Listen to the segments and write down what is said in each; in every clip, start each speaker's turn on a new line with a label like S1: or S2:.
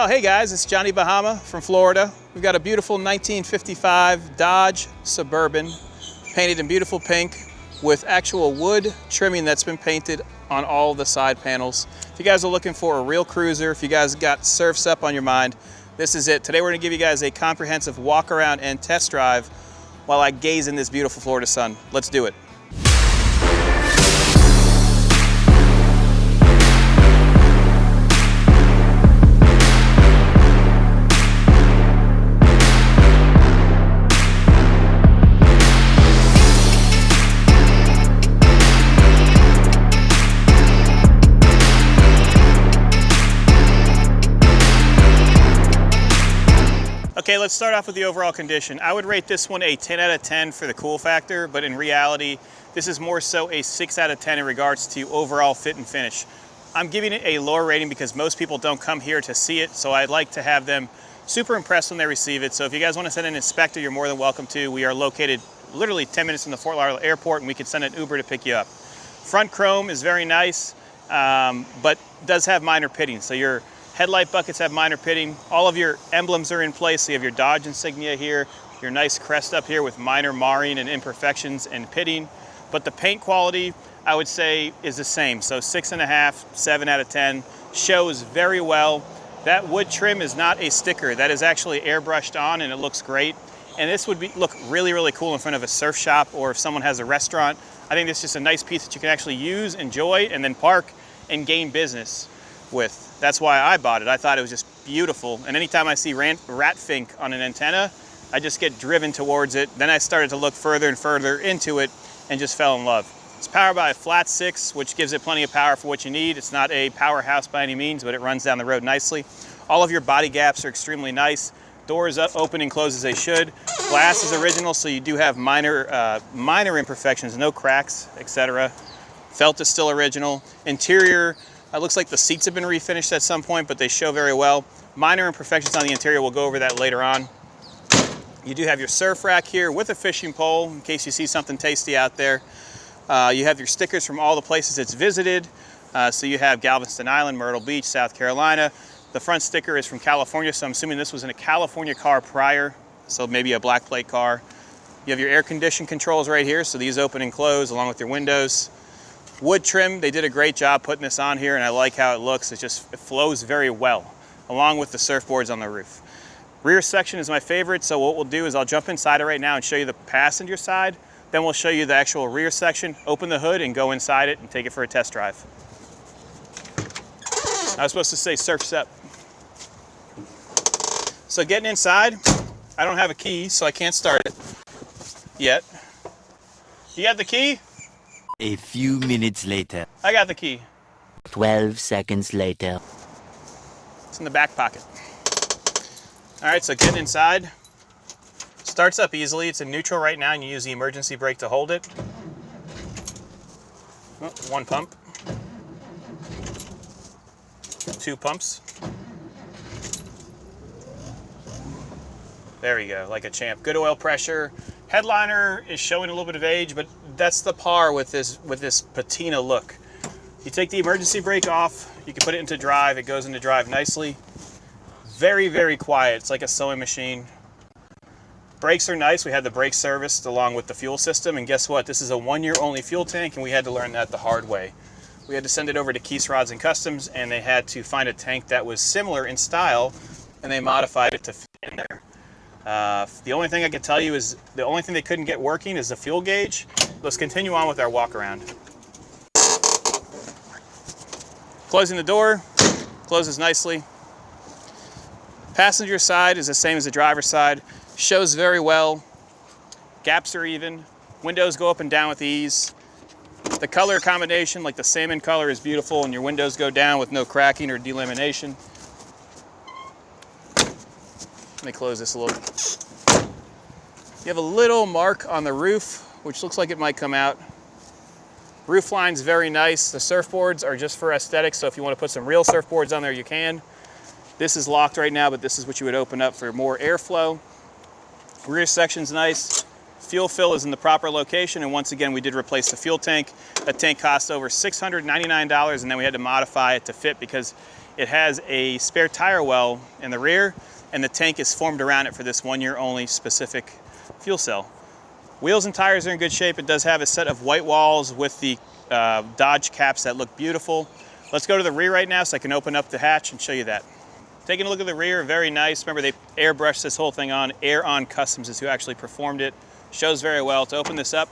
S1: Oh, hey guys, it's Johnny Bahama from Florida. We've got a beautiful 1955 Dodge Suburban, painted in beautiful pink with actual wood trimming that's been painted on all the side panels. If you guys are looking for a real cruiser, if you guys got surfs up on your mind, this is it. Today we're gonna give you guys a comprehensive walk around and test drive while I gaze in this beautiful Florida sun. Let's do it. Okay, let's start off with the overall condition. I would rate this one a 10 out of 10 for the cool factor, but in reality, this is more so a 6 out of 10 in regards to overall fit and finish. I'm giving it a lower rating because most people don't come here to see it, so I'd like to have them super impressed when they receive it. So if you guys want to send an inspector, you're more than welcome to. We are located literally 10 minutes from the Fort Lauderdale airport, and we can send an Uber to pick you up. Front chrome is very nice, but does have minor pitting. So your headlight buckets have minor pitting. All of your emblems are in place. So you have your Dodge insignia here, your nice crest up here with minor marring and imperfections and pitting. But the paint quality, I would say, is the same. So 6.5, 7 out of 10. Shows very well. That wood trim is not a sticker. That is actually airbrushed on and it looks great. And this would look really, really cool in front of a surf shop or if someone has a restaurant. I think this is just a nice piece that you can actually use, enjoy, and then park and gain business with. That's why I bought it. I thought it was just beautiful. And anytime I see rat fink on an antenna, I just get driven towards it. Then I started to look further and further into it and just fell in love. It's powered by a flat 6, which gives it plenty of power for what you need. It's not a powerhouse by any means, but it runs down the road nicely. All of your body gaps are extremely nice. Doors up, open and close as they should. Glass is original, so you do have minor imperfections, no cracks, etc. Felt is still original. Interior, it looks like the seats have been refinished at some point, but they show very well. Minor imperfections on the interior, we'll go over that later on. You do have your surf rack here with a fishing pole in case you see something tasty out there. You have your stickers from all the places it's visited. So you have Galveston Island, Myrtle Beach, South Carolina. The front sticker is from California, so I'm assuming this was in a California car prior, so maybe a black plate car. You have your air condition controls right here, so these open and close along with your windows. Wood trim, they did a great job putting this on here and I like how it looks. It flows very well, along with the surfboards on the roof. Rear section is my favorite, so what we'll do is I'll jump inside it right now and show you the passenger side. Then we'll show you the actual rear section, open the hood and go inside it and take it for a test drive. I was supposed to say surf's up. So getting inside, I don't have a key, so I can't start it yet. You have the key?
S2: A few minutes later.
S1: I got the key.
S2: 12 seconds later.
S1: It's in the back pocket. All right, so getting inside. Starts up easily. It's in neutral right now and you use the emergency brake to hold it. Oh, one pump. 2 pumps. There we go, like a champ. Good oil pressure. Headliner is showing a little bit of age, but that's the par with this patina look. You take the emergency brake off, you can put it into drive, it goes into drive nicely. Very, very quiet, it's like a sewing machine. Brakes are nice, we had the brake serviced along with the fuel system, and guess what? This is a 1-year only fuel tank, and we had to learn that the hard way. We had to send it over to Keith's Rods and Customs, and they had to find a tank that was similar in style, and they modified it to fit in there. The only thing I can tell you is the only thing they couldn't get working is the fuel gauge. Let's continue on with our walk around. Closing the door, closes nicely. Passenger side is the same as the driver's side. Shows very well. Gaps are even. Windows go up and down with ease. The color combination, like the salmon color, is beautiful and your windows go down with no cracking or delamination. Let me close this a little. You have a little mark on the roof, which looks like it might come out. Roof line's very nice. The surfboards are just for aesthetics, so if you want to put some real surfboards on there, you can. This is locked right now, but this is what you would open up for more airflow. Rear section's nice. Fuel fill is in the proper location, and once again, we did replace the fuel tank. That tank cost over $699, and then we had to modify it to fit because It has a spare tire well in the rear, and the tank is formed around it for this 1 year only specific fuel cell. Wheels and tires are in good shape. It does have a set of white walls with the Dodge caps that look beautiful. Let's go to the rear right now so I can open up the hatch and show you that. Taking a look at the rear, very nice. Remember, they airbrushed this whole thing on. Air On Customs is who actually performed it. Shows very well. To open this up,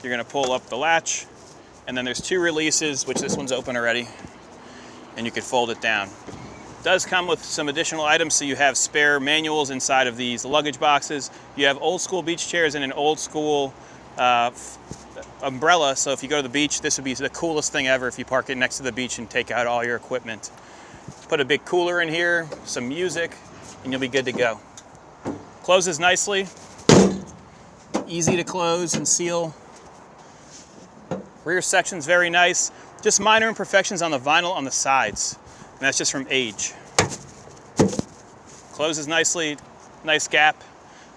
S1: you're gonna pull up the latch, and then there's 2 releases, which this one's open already, and you could fold it down. It does come with some additional items, so you have spare manuals inside of these luggage boxes. You have old school beach chairs and an old school umbrella, so if you go to the beach, this would be the coolest thing ever if you park it next to the beach and take out all your equipment. Put a big cooler in here, some music, and you'll be good to go. Closes nicely. Easy to close and seal. Rear section's very nice. Just minor imperfections on the vinyl on the sides, and that's just from age. Closes nicely, nice gap.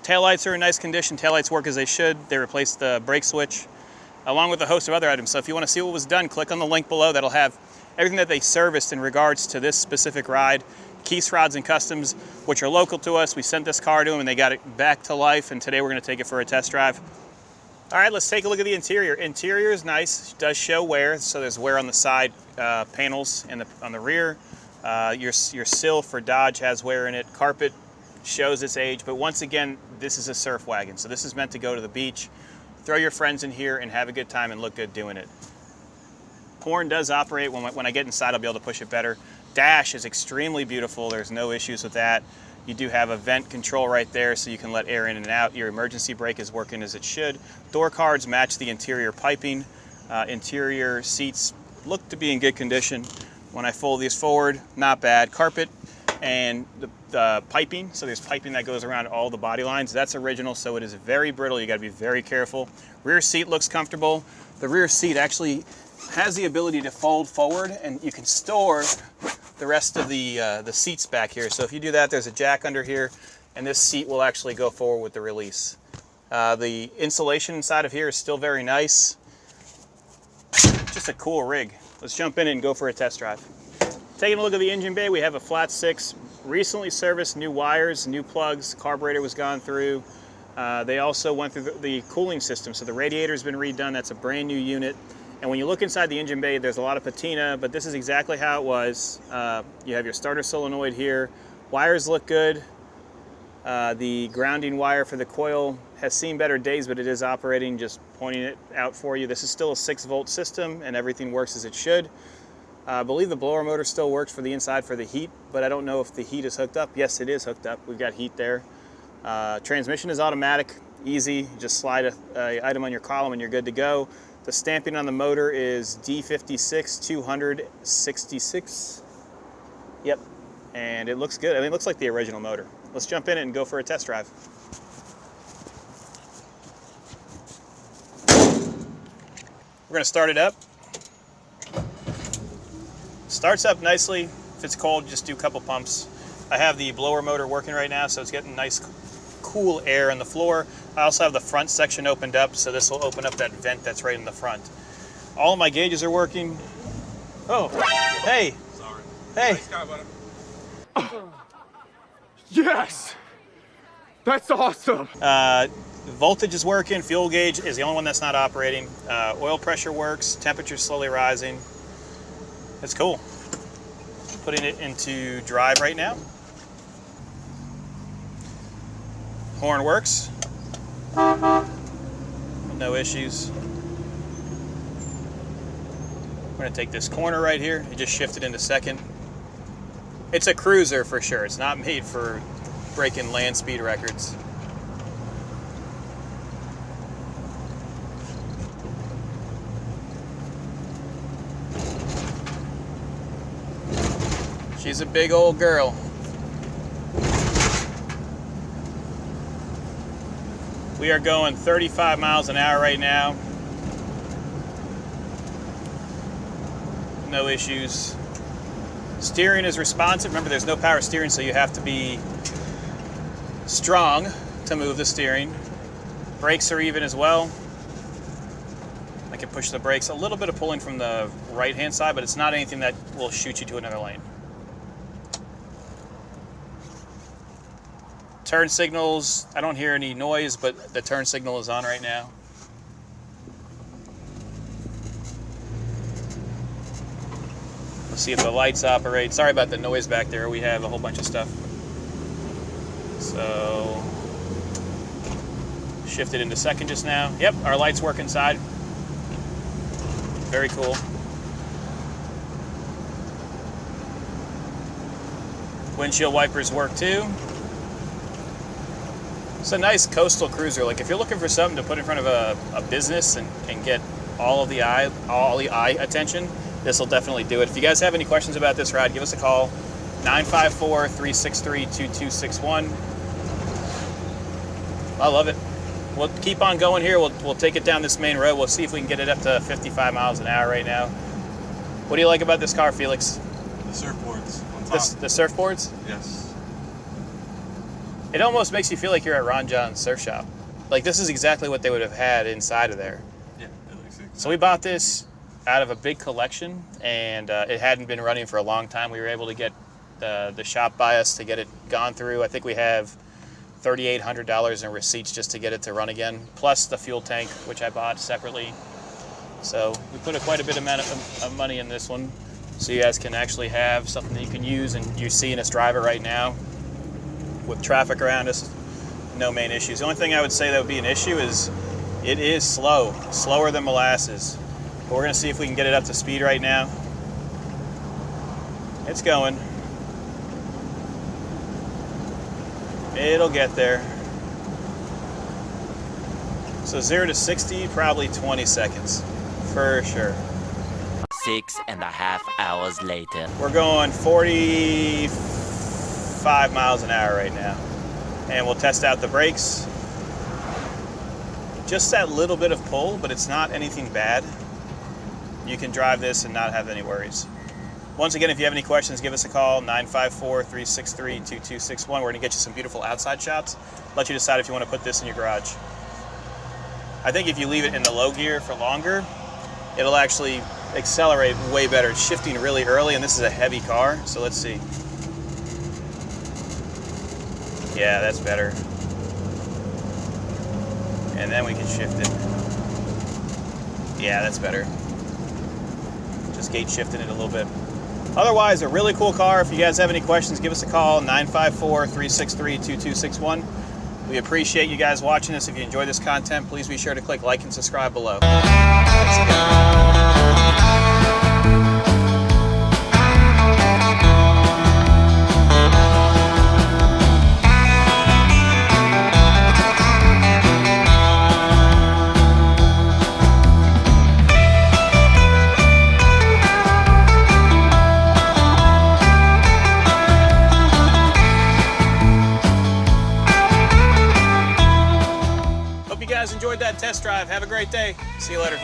S1: Taillights are in nice condition. Taillights work as they should. They replaced the brake switch, along with a host of other items. So if you want to see what was done, click on the link below. That'll have everything that they serviced in regards to this specific ride. Keith Rods and Customs, which are local to us. We sent this car to them and they got it back to life, and today we're going to take it for a test drive. All right, let's take a look at the interior. Interior is nice. It does show wear, so there's wear on the side panels and on the rear. Your sill for Dodge has wear in it. Carpet shows its age, but once again, this is a surf wagon, so this is meant to go to the beach, throw your friends in here, and have a good time and look good doing it. Horn does operate. When I get inside, I'll be able to push it better. Dash is extremely beautiful. There's no issues with that. You do have a vent control right there, so you can let air in and out. Your emergency brake is working as it should. Door cards match the interior piping. Interior seats look to be in good condition. When I fold these forward, not bad. Carpet and the piping, so there's piping that goes around all the body lines. That's original, so it is very brittle. You gotta be very careful. Rear seat looks comfortable. The rear seat actually has the ability to fold forward, and you can store the rest of the seats back here. So if you do that, there's a jack under here, and this seat will actually go forward with the release. The insulation inside of here is still very nice. Just a cool rig. Let's jump in and go for a test drive. Taking a look at the engine bay, we have a flat 6, recently serviced, new wires, new plugs, carburetor was gone through. They also went through the cooling system, so the radiator's been redone. That's a brand new unit. And when you look inside the engine bay, there's a lot of patina, but this is exactly how it was. You have your starter solenoid here. Wires look good. The grounding wire for the coil has seen better days, but it is operating, just pointing it out for you. This is still a 6-volt system, and everything works as it should. I believe the blower motor still works for the inside for the heat, but I don't know if the heat is hooked up. Yes, it is hooked up. We've got heat there. Transmission is automatic, easy. Just slide a item on your column and you're good to go. The stamping on the motor is D56 266. Yep, and it looks good. I mean, it looks like the original motor. Let's jump in and go for a test drive. We're gonna start it up. Starts up nicely. If it's cold, just do a couple pumps. I have the blower motor working right now, so it's getting nice cool air on the floor. I also have the front section opened up, so this will open up that vent that's right in the front. All of my gauges are working. Oh, hey.
S3: Sorry.
S1: Hey.
S3: Nice guy, buddy.
S4: Yes! That's awesome!
S1: Voltage is working. Fuel gauge is the only one that's not operating. Oil pressure works. Temperature's slowly rising. It's cool. Putting it into drive right now. Horn works. No issues. We're gonna take this corner right here. It just shifted into second. It's a cruiser for sure. It's not made for breaking land speed records. She's a big old girl. We are going 35 miles an hour right now. No issues. Steering is responsive. Remember, there's no power steering, so you have to be strong to move the steering. Brakes are even as well. I can push the brakes. A little bit of pulling from the right-hand side, but it's not anything that will shoot you to another lane. Turn signals, I don't hear any noise, but the turn signal is on right now. Let's see if the lights operate. Sorry about the noise back there. We have a whole bunch of stuff. So, shifted into second just now. Yep, our lights work inside. Very cool. Windshield wipers work too. It's a nice coastal cruiser. Like if you're looking for something to put in front of a business and get all the eye attention, this will definitely do it. If you guys have any questions about this ride, give us a call. 954-363-2261. I love it. We'll keep on going here. We'll take it down this main road. We'll see if we can get it up to 55 miles an hour right now. What do you like about this car, Felix?
S3: The surfboards on top.
S1: The surfboards?
S3: Yes.
S1: It almost makes you feel like you're at Ron John's surf shop. Like this is exactly what they would have had inside of there.
S3: Yeah, it looks exactly.
S1: So we bought this out of a big collection, and it hadn't been running for a long time. We were able to get the shop by us to get it gone through. I think we have $3,800 in receipts just to get it to run again, plus the fuel tank, which I bought separately. So we put quite a bit amount of money in this one, so you guys can actually have something that you can use, and you're seeing us drive it right now. With traffic around us, no main issues. The only thing I would say that would be an issue is it is slower than molasses. But we're gonna see if we can get it up to speed right now. It's going. It'll get there. So 0 to 60, probably 20 seconds, for sure.
S2: 6.5 hours later.
S1: We're going 45 miles an hour right now. And we'll test out the brakes. Just that little bit of pull, but it's not anything bad. You can drive this and not have any worries. Once again, if you have any questions, give us a call, 954-363-2261. We're gonna get you some beautiful outside shots. Let you decide if you wanna put this in your garage. I think if you leave it in the low gear for longer, it'll actually accelerate way better. It's shifting really early, and this is a heavy car, so let's see. Yeah, that's better. And then we can shift it. Yeah, that's better. Just gate shifting it a little bit. Otherwise, a really cool car. If you guys have any questions, give us a call, 954-363-2261. We appreciate you guys watching this. If you enjoy this content, please be sure to click like and subscribe below. Thanks again. Hope you guys enjoyed that test drive. Have a great day. See you later.